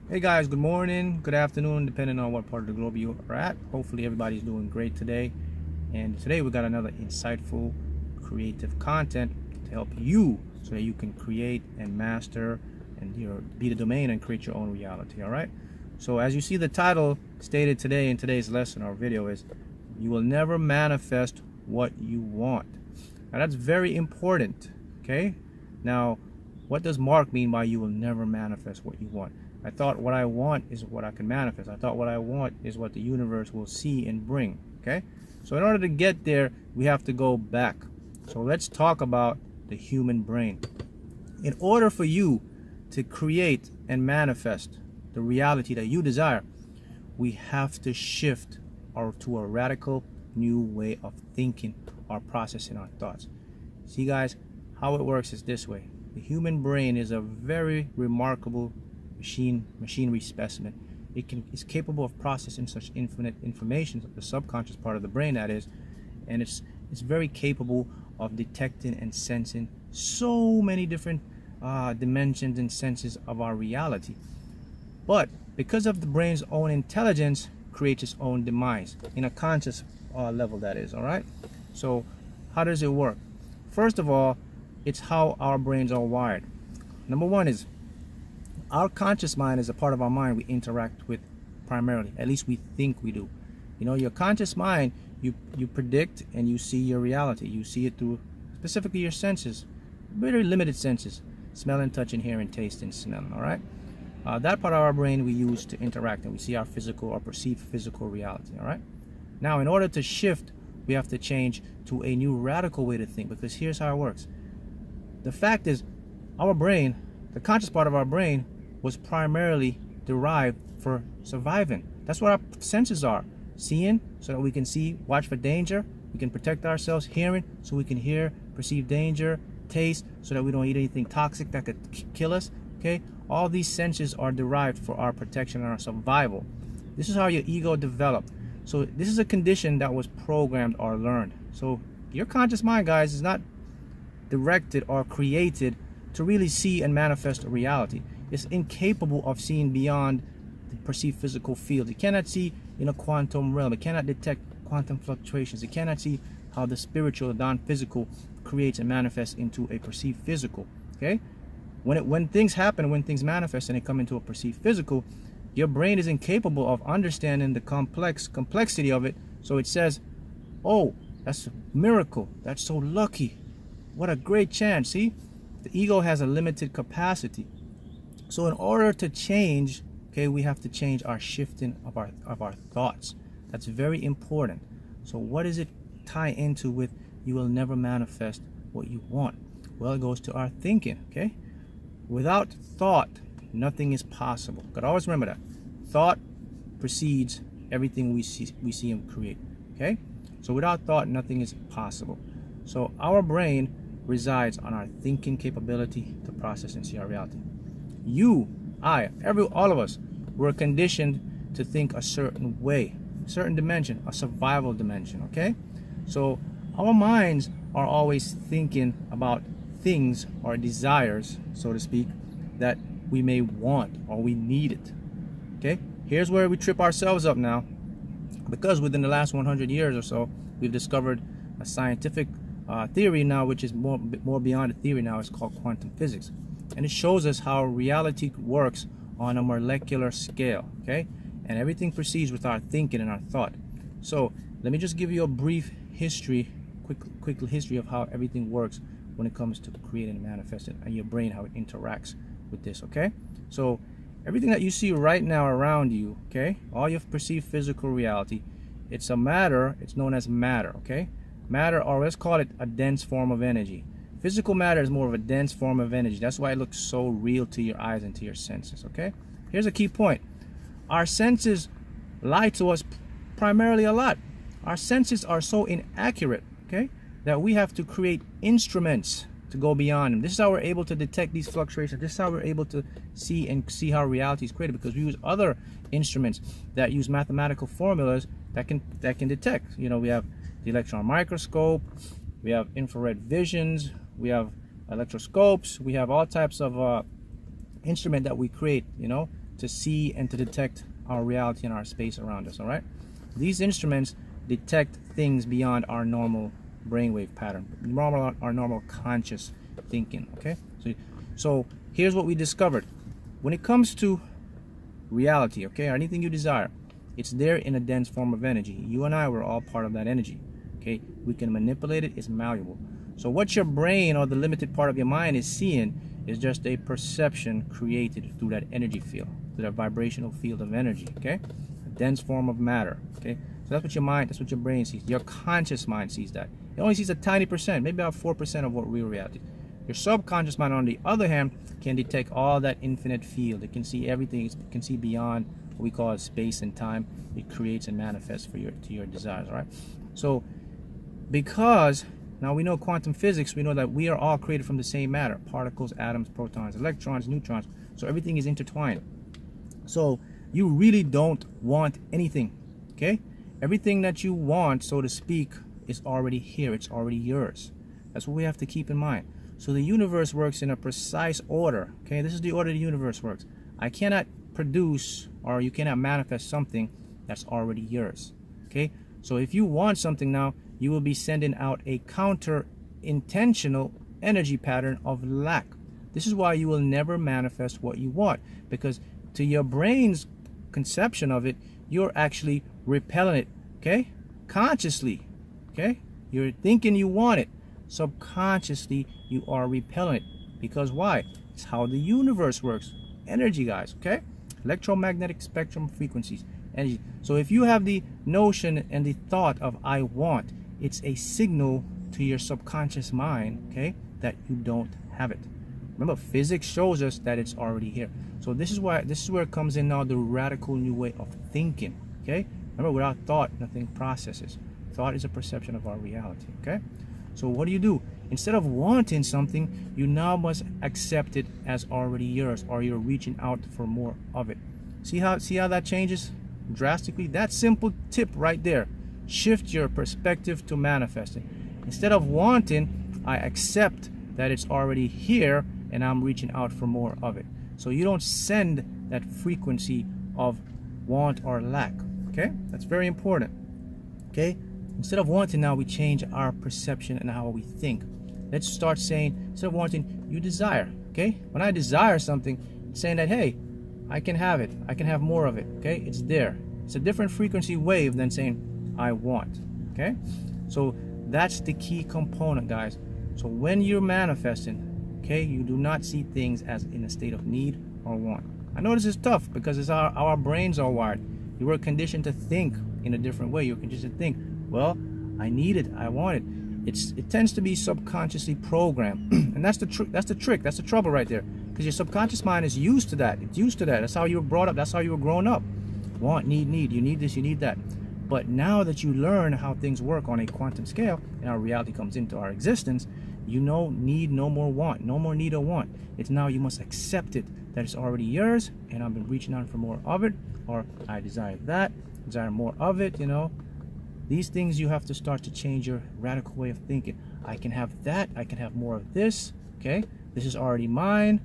Hey guys, good morning, good afternoon, depending on what part of the globe you are at. Hopefully everybody's doing great today. And today we got another insightful, creative content to help you so that you can create and master and be the domain and create your own reality. All right. So as you see, the title stated today in today's lesson or video is "You will never manifest what you want." Now that's very important. Okay. Now, what does Mark mean by "you will never manifest what you want"? I thought what I want is what I can manifest. I thought what I want is what the universe will see and bring. Okay? So in order to get there, we have to go back. So let's talk about the human brain. In order for you to create and manifest the reality that you desire, we have to shift to a radical new way of thinking or processing our thoughts. See guys, how it works is this way. The human brain is a very remarkable machinery specimen. It's capable of processing such infinite information, the subconscious part of the brain that is, and it's very capable of detecting and sensing so many different dimensions and senses of our reality. But because of the brain's own intelligence, creates its own demise in a conscious level, that is. All right. So how does it work? First of all, it's how our brains are wired. Number one is our conscious mind is a part of our mind we interact with primarily. At least we think we do. You know, your conscious mind, you predict and you see your reality. You see it through specifically your senses, very limited senses: smelling, touching, hearing, tasting, smelling. All right. That part of our brain we use to interact, and we see our physical or perceived physical reality. All right. Now, in order to shift, we have to change to a new radical way to think, because here's how it works. The fact is, our brain, the conscious part of our brain, was primarily derived for surviving. That's what our senses are. Seeing, so that we can see, watch for danger, we can protect ourselves. Hearing, so we can hear, perceive danger. Taste, so that we don't eat anything toxic that could kill us. Okay? All these senses are derived for our protection and our survival. This is how your ego developed. So this is a condition that was programmed or learned. So your conscious mind, guys, is not directed or created to really see and manifest a reality. It's incapable of seeing beyond the perceived physical field. It cannot see in a quantum realm. It cannot detect quantum fluctuations. It cannot see how the spiritual, the non-physical, creates and manifests into a perceived physical. Okay? When things happen, when things manifest and they come into a perceived physical, your brain is incapable of understanding the complexity of it. So it says, "Oh, that's a miracle. That's so lucky. What a great chance." See? The ego has a limited capacity. So in order to change, okay, we have to change our shifting of our thoughts. That's very important. So what does it tie into with "you will never manifest what you want"? Well, it goes to our thinking, okay? Without thought, nothing is possible. Gotta always remember that. Thought precedes everything we see and create, okay? So without thought, nothing is possible. So our brain resides on our thinking capability to process and see our reality. You, I, all of us, were conditioned to think a certain way, a certain dimension, a survival dimension, okay? So our minds are always thinking about things or desires, so to speak, that we may want or we need it, okay? Here's where we trip ourselves up now, because within the last 100 years or so, we've discovered a scientific theory now, which is more beyond a theory now. It's called quantum physics, and it shows us how reality works on a molecular scale, okay? And everything proceeds with our thinking and our thought. So let me just give you a brief history, quick history of how everything works when it comes to creating and manifesting, and your brain, how it interacts with this, okay? So everything that you see right now around you, okay, all your perceived physical reality, it's a matter. It's known as matter, okay? Matter, or let's call it a dense form of energy. Physical matter is more of a dense form of energy. That's why it looks so real to your eyes and to your senses, okay? Here's a key point. Our senses lie to us primarily a lot. Our senses are so inaccurate, okay, that we have to create instruments to go beyond them. This is how we're able to detect these fluctuations. This is how we're able to see how reality is created, because we use other instruments that use mathematical formulas that can detect. You know, we have the electron microscope, we have infrared visions, we have electroscopes, we have all types of instrument that we create, you know, to see and to detect our reality and our space around us. All right, these instruments detect things beyond our normal brainwave pattern, our normal conscious thinking. Okay, so here's what we discovered. When it comes to reality, okay, or anything you desire, it's there in a dense form of energy. You and I were all part of that energy. Okay, we can manipulate it. It's malleable. So what your brain or the limited part of your mind is seeing is just a perception created through that energy field, through that vibrational field of energy. Okay, a dense form of matter. Okay, so that's what your mind, that's what your brain sees. Your conscious mind sees that. It only sees a tiny percent, maybe about 4% of what real reality. Your subconscious mind, on the other hand, can detect all that infinite field. It can see everything. It can see beyond what we call space and time. It creates and manifests to your desires. All right. So because now we know quantum physics, we know that we are all created from the same matter: particles, atoms, protons, electrons, neutrons. So everything is intertwined. So you really don't want anything. Okay, everything that you want, so to speak, is already here. It's already yours. That's what we have to keep in mind. So the universe works in a precise order. Okay, this is the order the universe works. I cannot produce, or you cannot manifest something that's already yours. Okay, so if you want something now, you will be sending out a counter intentional energy pattern of lack. This is why you will never manifest what you want, because to your brain's conception of it, you're actually repelling it. Okay, consciously. Okay, you're thinking you want it. Subconsciously, you are repelling it. Because why? It's how the universe works. Energy, guys. Okay, electromagnetic spectrum frequencies, energy. So if you have the notion and the thought of I want, it's a signal to your subconscious mind, okay, that you don't have it. Remember, physics shows us that it's already here. So this is where it comes in now, the radical new way of thinking. Okay, remember, without thought, nothing processes. Thought is a perception of our reality. Okay, so what do? Instead of wanting something, you now must accept it as already yours, or you're reaching out for more of it. See how that changes drastically? That simple tip right there. Shift your perspective to manifesting. Instead of wanting, I accept that it's already here and I'm reaching out for more of it. So you don't send that frequency of want or lack. Okay, that's very important. Okay, instead of wanting, now we change our perception and how we think. Let's start saying, instead of wanting, you desire. Okay, when I desire something, it's saying that, hey, I can have it, I can have more of it. Okay, it's there. It's a different frequency wave than saying I want. Okay, so that's the key component, guys. So when you're manifesting, okay, you do not see things as in a state of need or want. I know this is tough because it's our brains are wired. You were conditioned to think in a different way. You're conditioned to think, well, I need it, I want it. It tends to be subconsciously programmed, and that's the trick. That's the trouble right there, because your subconscious mind is used to that. It's used to that. That's how you were brought up. That's how you were growing up. Want, need. You need this, you need that. But now that you learn how things work on a quantum scale, and our reality comes into our existence, you know, need no more want, no more need or want. It's now you must accept it, that it's already yours, and I've been reaching out for more of it, or I desire that, desire more of it, you know. These things, you have to start to change your radical way of thinking. I can have that, I can have more of this, okay? This is already mine.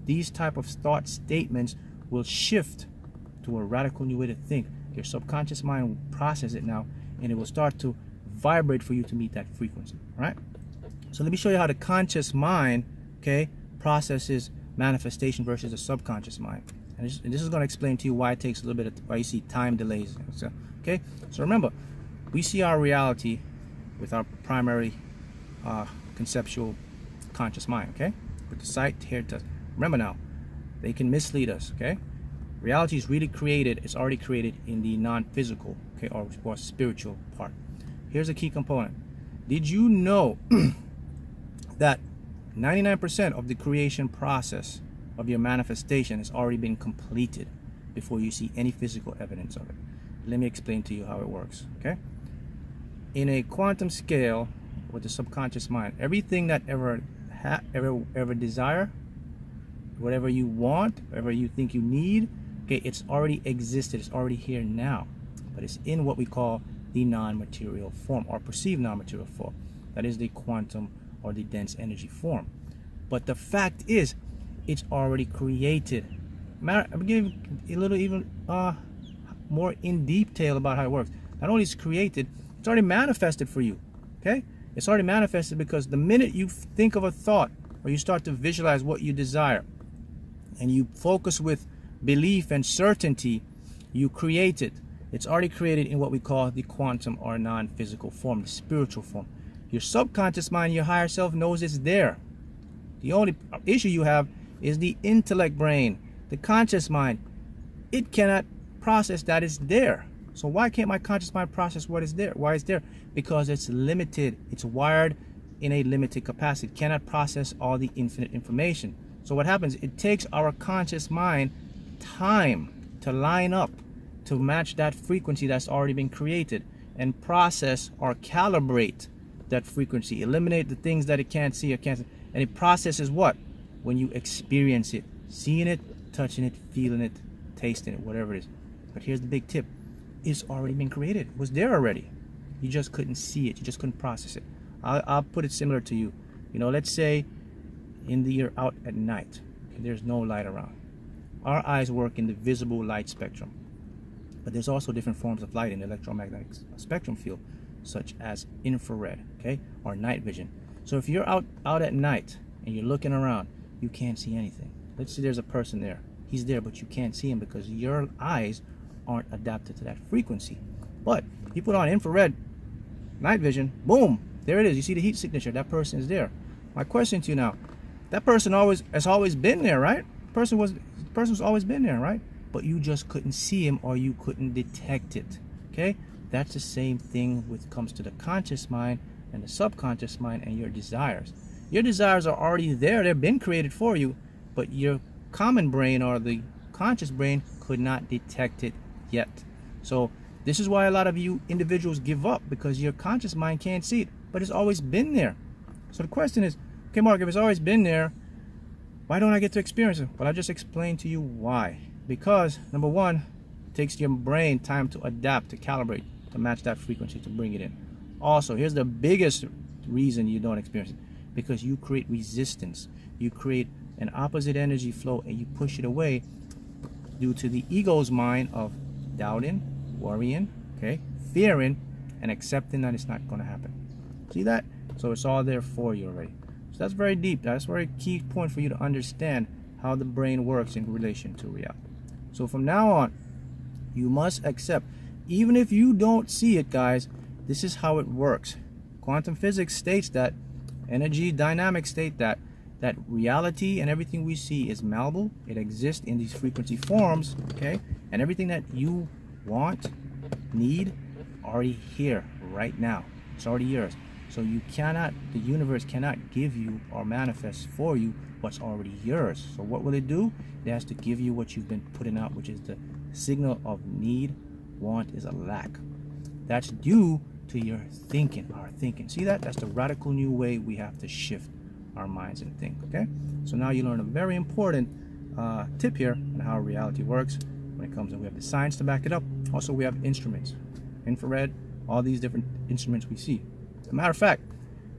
These type of thought statements will shift to a radical new way to think. Your subconscious mind will process it now, and it will start to vibrate for you to meet that frequency, right? So let me show you how the conscious mind, okay, processes manifestation versus the subconscious mind. And this is going to explain to you why it takes a little bit of, why you see time delays. So, okay, so remember, we see our reality with our primary conceptual conscious mind, okay? With the sight, hear, touch. Remember now, they can mislead us, okay? Reality is really created, it's already created in the non-physical, okay, or spiritual part. Here's a key component. Did you know that 99% of the creation process of your manifestation has already been completed before you see any physical evidence of it? Let me explain to you how it works, okay? In a quantum scale with the subconscious mind, everything that ever desire, whatever you want, whatever you think you need, okay, it's already existed, it's already here now, but it's in what we call the non-material form, or perceived non-material form. That is the quantum or the dense energy form. But the fact is, it's already created. I'm giving a little even more in detail about how it works. Not only is it created, it's already manifested for you. Okay? It's already manifested because the minute you think of a thought or you start to visualize what you desire and you focus with belief and certainty, you create it. It's already created in what we call the quantum or non-physical form, the spiritual form. Your subconscious mind, your higher self knows it's there. The only issue you have is the intellect brain, the conscious mind. It cannot process that it's there. So why can't my conscious mind process what is there? Why it's there? Because it's limited. It's wired in a limited capacity. It cannot process all the infinite information. So what happens? It takes our conscious mind time to line up, to match that frequency that's already been created, and process or calibrate that frequency, eliminate the things that it can't see or can't see. And it processes what? When you experience it, seeing it, touching it, feeling it, tasting it, whatever it is. But here's the big tip. It's already been created. It was there already. You just couldn't see it. You just couldn't process it. I'll put it similar to you. You know, let's say you're out at night and there's no light around. Our eyes work in the visible light spectrum. But there's also different forms of light in the electromagnetic spectrum field, such as infrared, okay, or night vision. So if you're out at night and you're looking around, you can't see anything. Let's say there's a person there. He's there, but you can't see him because your eyes aren't adapted to that frequency. But if you put on infrared night vision, boom, there it is. You see the heat signature. That person is there. My question to you now: that person has always been there, right? The person's always been there, right? But you just couldn't see him or you couldn't detect it. Okay? That's the same thing when it comes to the conscious mind and the subconscious mind and your desires. Your desires are already there. They've been created for you, but your common brain or the conscious brain could not detect it yet. So this is why a lot of you individuals give up, because your conscious mind can't see it, but it's always been there. So the question is, okay, Mark, if it's always been there, why don't I get to experience it? Well, I just explained to you why. Because number one, it takes your brain time to adapt, to calibrate, to match that frequency, to bring it in. Also, here's the biggest reason you don't experience it: because you create resistance. You create an opposite energy flow and you push it away due to the ego's mind of doubting, worrying, okay, fearing, and accepting that it's not going to happen. See that? So it's all there for you already. So that's very deep. That's a very key point for you to understand how the brain works in relation to reality. So from now on, you must accept, even if you don't see it, guys, this is how it works. Quantum physics states that, energy dynamics state that reality and everything we see is malleable. It exists in these frequency forms, okay? And everything that you want, need, already here right now. It's already yours. So the universe cannot give you or manifest for you what's already yours. So what will it do? It has to give you what you've been putting out, which is the signal of need. Want is a lack. That's due to your thinking, our thinking. See that? That's the radical new way we have to shift our minds and think, okay? So now you learn a very important tip here on how reality works when it comes, and we have the science to back it up. Also, we have instruments, infrared, all these different instruments we see. As a matter of fact,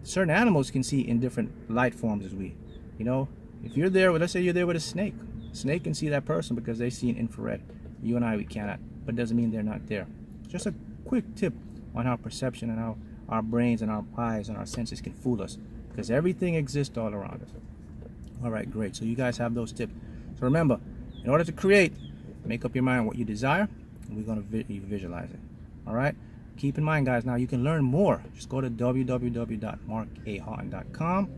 certain animals can see in different light forms as we. You know, if you're there, let's say you're there with a snake. A snake can see that person because they see in infrared. You and I, we cannot, but it doesn't mean they're not there. Just a quick tip on how perception and how our brains and our eyes and our senses can fool us, because everything exists all around us. All right, great. So you guys have those tips. So remember, in order to create, make up your mind what you desire, and we're going to visualize it. All right? Keep in mind, guys, now you can learn more. Just go to www.markH.customisedsubliminals.com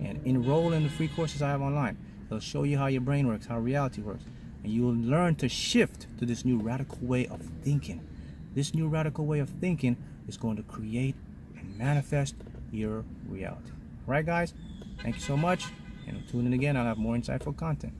and enroll in the free courses I have online. It'll show you how your brain works, how reality works, and you will learn to shift to this new radical way of thinking. This new radical way of thinking is going to create and manifest your reality. All right, guys? Thank you so much, and tune in again. I'll have more insightful content.